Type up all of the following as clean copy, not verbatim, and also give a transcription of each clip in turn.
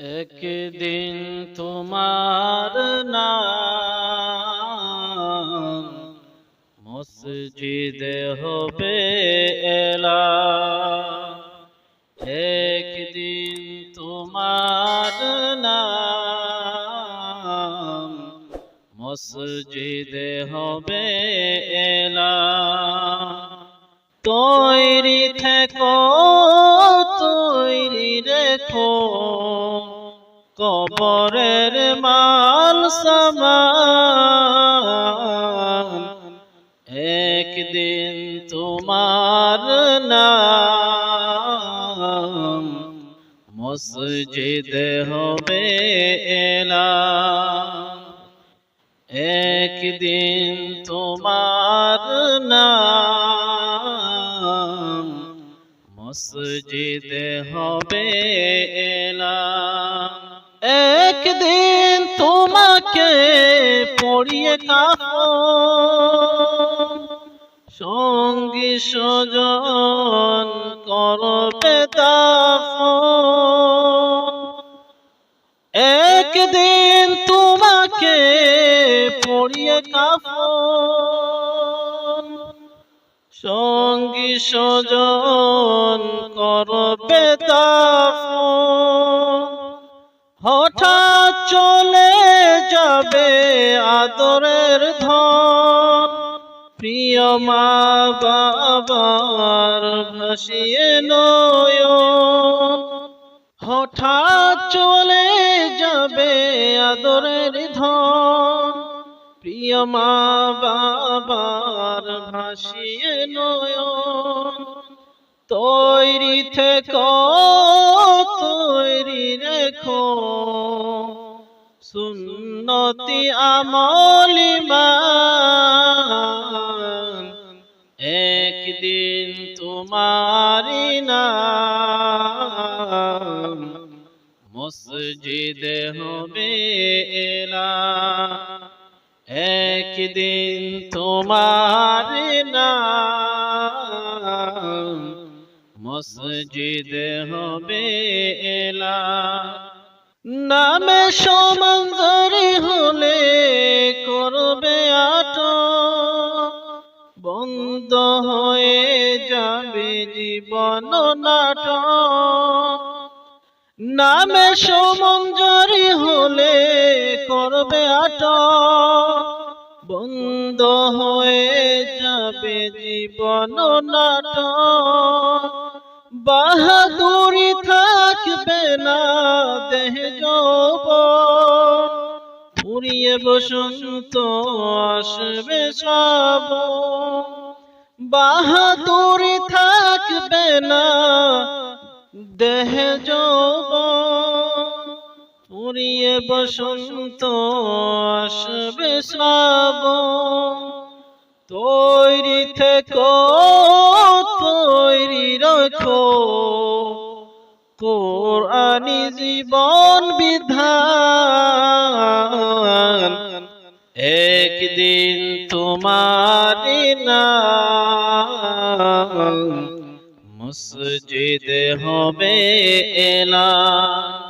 একদিন তোমার নাম মসজিদে হবে এলান। একদিন তোমার নাম মসজিদে হবে এলান। তৈরি থেকো, তৈরি রেখো কবরের মাল সামান। একদিন তোমার নাম মসজিদে হবে এলান। একদিন তোমার নাম মসজিদে হবে এলান। একদিন তোমাকে পড়িয়ে কাফন, সঙ্গী স্বজন করবে দাফন। একদিন তোমাকে পড়িয়ে কাফন, সঙ্গী স্বজন করবে দাফন। হঠাৎ চলে যাবে আদরের ধন, প্রিয় মা বাবার ভাসিয়ে নয়ন। হঠাৎ চলে যাবে আদরের ধন, প্রিয় মা বাবার ভাসিয়ে নয়ন। তৈরি থেকো, তৈরি রেখো সুন্নতি আমল ঈমান। একদিন তোমারি নাম মসজিদে হবে এলান। একদিন তোমারি নাম মসজিদে হবে এলান। নামে সমান্তরি হলে করবে আটক, বন্ধ হয়ে যাবে জীবন নাটক। নামে সমান্তরি হলে করবে আটক, বন্ধ হয়ে যাবে জীবন নাটক। বাহাদুরি থাকবে না দেহ যৌবন, ফুরিয়ে বসন্ত আসবে শ্রাবণ। বাহাদুরি থাকবে না দেহ যৌবন, ফুরিয়ে বসন্ত আসবে শ্রাবণ। তৈরি থেকো, তৈরি রাখো কোরআনি জীবন বিধান। একদিন তোমারি নাম মসজিদে হবে এলান।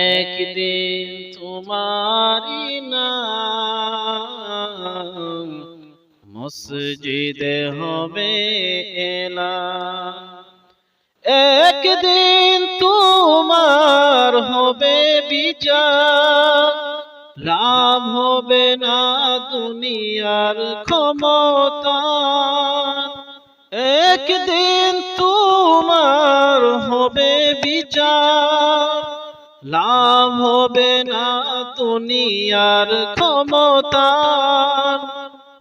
একদিন তোমারি নাম মসজিদে হবে এলান। একদিন তোমার হবে বিচার, লাভ হবে না দুনিয়ার ক্ষমতা। একদিন তোমার হবে বিচার, লাভ হবে না দুনিয়ার ক্ষমতা।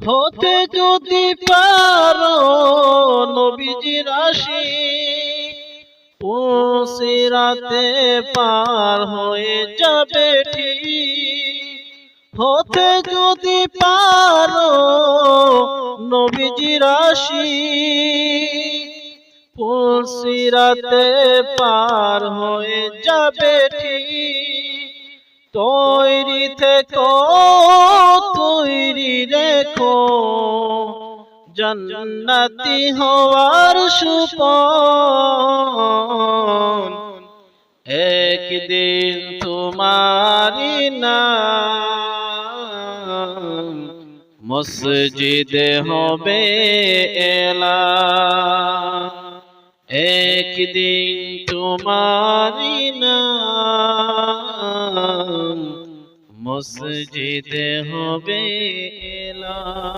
হতে যদি পারো নবীজির আশিক, পুলসিরাতে পার হয়ে যাবে ঠিক। হতে যদি পারো নবীজির আশিক, পুলসিরাতে পার হয়ে যাবে ঠিক। তৈরি থেকো, তৈরি রেখো জান্নাতি হওয়ার সুপন। একদিন তোমারি নাম মসজিদে হবে এলান। একদিন তোমারি নাম মসজিদে হবে এলান।